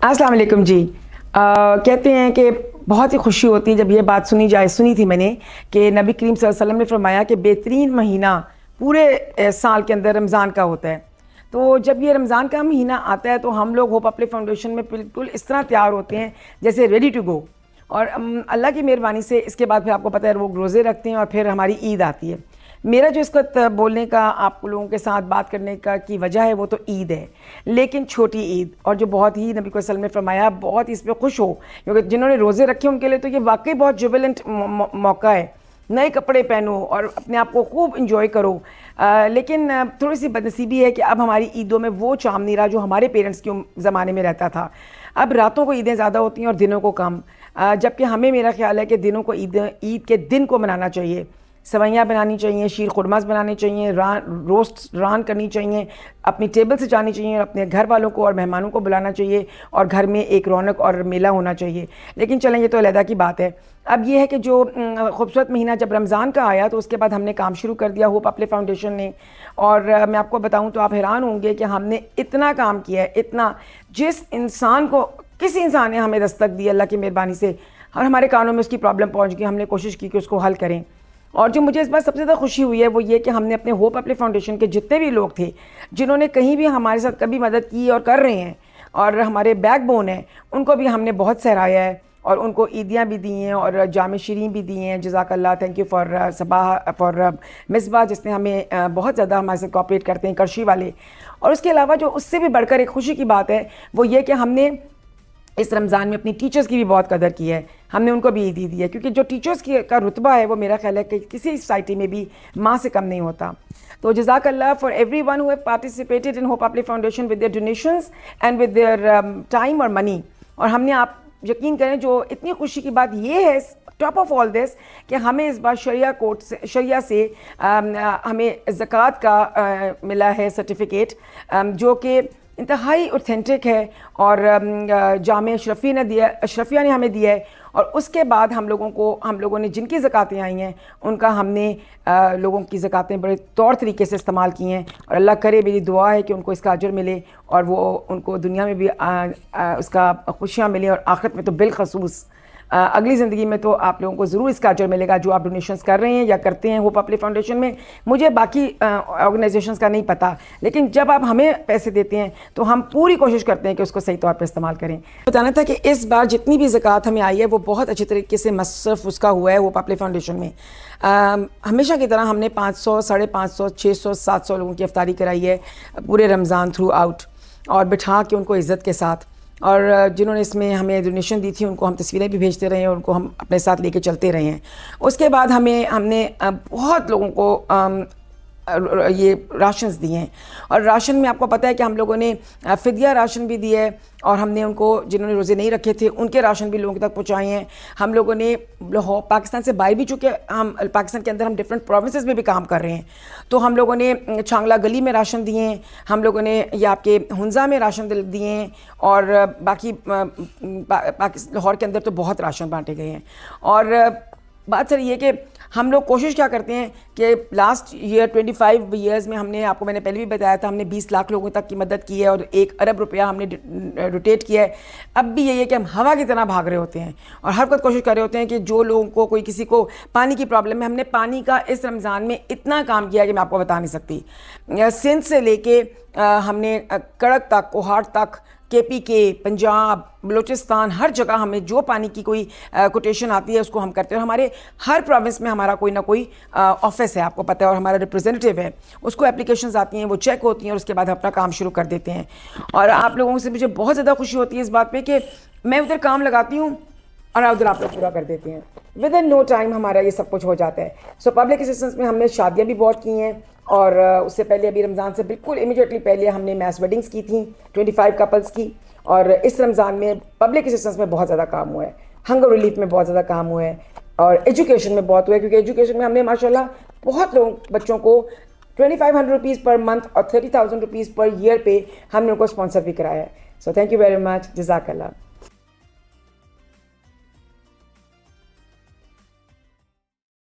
अस्सलाम वालेकुम जी। कहते हैं कि बहुत ही खुशी होती है जब ये बात सुनी थी मैंने कि नबी करीम सल्लल्लाहु अलैहि वसल्लम ने फरमाया कि बेहतरीन महीना पूरे साल के अंदर रमज़ान का होता है। तो जब ये रमज़ान का महीना आता है तो हम लोग होप अपले फाउंडेशन में बिल्कुल इस तरह तैयार होते हैं जैसे रेडी टू गो। और अल्लाह की मेहरबानी से इसके बाद फिर आपको पता है वो रोज़े रखते हैं और फिर हमारी ईद आती है। मेरा जो इसको बोलने का आप लोगों के साथ बात करने का की वजह है वो तो ईद है, लेकिन छोटी ईद, और जो बहुत ही नबी वसल्लम ने फरमाया बहुत इस पर खुश हो, क्योंकि जिन्होंने रोज़े रखे उनके लिए तो ये वाकई बहुत जुबिलेंट मौका है। नए कपड़े पहनो और अपने आप को खूब इंजॉय करो। लेकिन थोड़ी सी बदनसीबी है कि अब हमारी ईदों में वो चाम नहीं रहा जो हमारे पेरेंट्स के ज़माने में रहता था। अब रातों को ईदें ज़्यादा होती हैं और दिनों को कम, जबकि हमें, मेरा ख्याल है कि दिनों को ईद के दिन को मनाना चाहिए। सवैयाँ बनानी चाहिए, शीर खुरमास बनाने चाहिए, रोस्ट रान करनी चाहिए, अपनी टेबल से जानी चाहिए और अपने घर वालों को और मेहमानों को बुलाना चाहिए और घर में एक रौनक और मेला होना चाहिए। लेकिन चलें, ये तो अलहदा की बात है। अब ये है कि जो खूबसूरत महीना जब रमज़ान का आया तो उसके बाद हमने काम शुरू कर दिया होप अपले फाउंडेशन ने। और मैं आपको बताऊं तो आप हैरान होंगे कि हमने इतना काम किया है, इतना, जिस इंसान को, किसी इंसान ने हमें दस्तक दी अल्लाह की मेहरबानी से, और हमारे कानों में उसकी प्रॉब्लम पहुँच गई, हमने कोशिश की कि उसको हल करें। और जो मुझे इस बार सबसे ज़्यादा खुशी हुई है वो ये कि हमने अपने होप अपले फाउंडेशन के जितने भी लोग थे जिन्होंने कहीं भी हमारे साथ कभी मदद की और कर रहे हैं और हमारे बैकबोन हैं, उनको भी हमने बहुत सराहाया है और उनको ईदियाँ भी दी हैं और जाम शीरीं भी दी हैं। जज़ाकल्लाह, thank you for Sabah, for Misbah, जिसने हमें बहुत ज़्यादा हमारे साथ कोऑपरेट करते हैं, करशी वाले। और उसके अलावा जो उससे भी बढ़कर एक खुशी की बात है वो ये कि हमने इस रमज़ान में अपनी टीचर्स की भी बहुत कदर की है, हमने उनको भी ईदी दी है, क्योंकि जो टीचर्स का रुतबा है वो मेरा ख्याल है कि किसी सोसाइटी में भी माँ से कम नहीं होता। तो जज़ाकल्लाह for everyone who have participated in hope अपले foundation with their donations and with their time और मनी। और हमने, आप यकीन करें, जो इतनी खुशी की बात ये है टॉप ऑफ ऑल दिस कि हमें इस बार शरिया से हमें ज़कात का मिला है सर्टिफिकेट, जो कि इंतहाई ऑथेंटिक है और जामे अशरफिया ने हमें दिया है। और उसके बाद हम लोगों ने जिनकी ज़कातें आई हैं उनका हमने लोगों की ज़कातें बड़े तौर तरीके से इस्तेमाल की हैं। और अल्लाह करे, मेरी दुआ है कि उनको इसका अजर मिले और वो उनको दुनिया में भी उसका खुशियाँ मिलें और आखिरत में तो बिलखसूस अगली ज़िंदगी में तो आप लोगों को ज़रूर इसका अजर मिलेगा जो आप डोनेशंस कर रहे हैं या करते हैं होप अपले फाउंडेशन में। मुझे बाकी ऑर्गेनाइजेशंस का नहीं पता, लेकिन जब आप हमें पैसे देते हैं तो हम पूरी कोशिश करते हैं कि उसको सही तौर पर इस्तेमाल करें। बताना था कि इस बार जितनी भी ज़कात हमें आई है वो बहुत अच्छे तरीके से मसरफ़ उसका हुआ है होप अपले फाउंडेशन में। हमेशा की तरह हमने 500, 550, 600, 700 लोगों की इफ्तारी कराई है पूरे रमज़ान थ्रू आउट, और बिठा के उनको इज़्ज़त के साथ। और जिन्होंने इसमें हमें डोनेशन दी थी उनको हम तस्वीरें भी भेजते रहे हैं, उनको हम अपने साथ लेके चलते रहे हैं। उसके बाद हमने बहुत लोगों को ये राशंस दिए हैं, और राशन में आपको पता है कि हम लोगों ने फ़िदिया राशन भी दिया है और हमने उनको, जिन्होंने रोज़े नहीं रखे थे, उनके राशन भी लोगों तक पहुँचाए हैं। हम लोगों ने पाकिस्तान से बाहर भी, चूँकि हम पाकिस्तान के अंदर हम डिफरेंट प्रोविंसेस में भी काम कर रहे हैं, तो हम लोगों ने छांगला गली में राशन दिए हैं, हम लोगों ने ये आपके हुंजा में राशन दिए हैं, और बाकी लाहौर के अंदर तो बहुत राशन बांटे गए हैं। और बात सर ये कि हम लोग कोशिश क्या करते हैं कि लास्ट ईयर 25 ईयर्स में हमने, आपको मैंने पहले भी बताया था, हमने 20 लाख लोगों तक की मदद की है और 1 अरब रुपया हमने रोटेट किया है। अब भी यही है कि हम हवा की तरह भाग रहे होते हैं और हर वक्त कोशिश कर रहे होते हैं कि जो लोगों को, कोई किसी को पानी की प्रॉब्लम है, हमने पानी का इस रमज़ान में इतना काम किया कि मैं आपको बता नहीं सकती। सिंध से लेके हमने कड़क तक, कोहाट तक, KPK, पंजाब, बलूचिस्तान, हर जगह हमें जो पानी की कोई कोटेशन आती है उसको हम करते हैं। और हमारे हर प्रोविंस में हमारा कोई ना कोई ऑफिस है, आपको पता है, और हमारा रिप्रेजेंटेटिव है, उसको एप्लीकेशंस आती हैं, वो चेक होती हैं और उसके बाद अपना काम शुरू कर देते हैं। और आप लोगों से मुझे बहुत ज़्यादा खुशी होती है इस बात पे कि मैं उधर काम लगाती हूँ और उधर आप लोग पूरा कर देते हैं। विद इन नो टाइम हमारा ये सब कुछ हो जाता है। सो पब्लिक असिस्टेंस में हमने शादियाँ भी बहुत की हैं, और उससे पहले, अभी रमज़ान से बिल्कुल इमीडिएटली पहले, हमने मैस वेडिंग्स की थी 25 कपल्स की। और इस रमज़ान में पब्लिक असिस्टेंस में बहुत ज़्यादा काम हुआ है, हंगर रिलीफ में बहुत ज़्यादा काम हुआ है, और एजुकेशन में बहुत हुआ है, क्योंकि एजुकेशन में हमने माशाल्लाह बहुत लोगों, बच्चों को 2500 रुपीज़ पर मंथ और 30,000 रुपीज़ पर ईयर पे हमने उनको स्पॉन्सर भी कराया है। So thank you very much, जज़ाकल्लाह।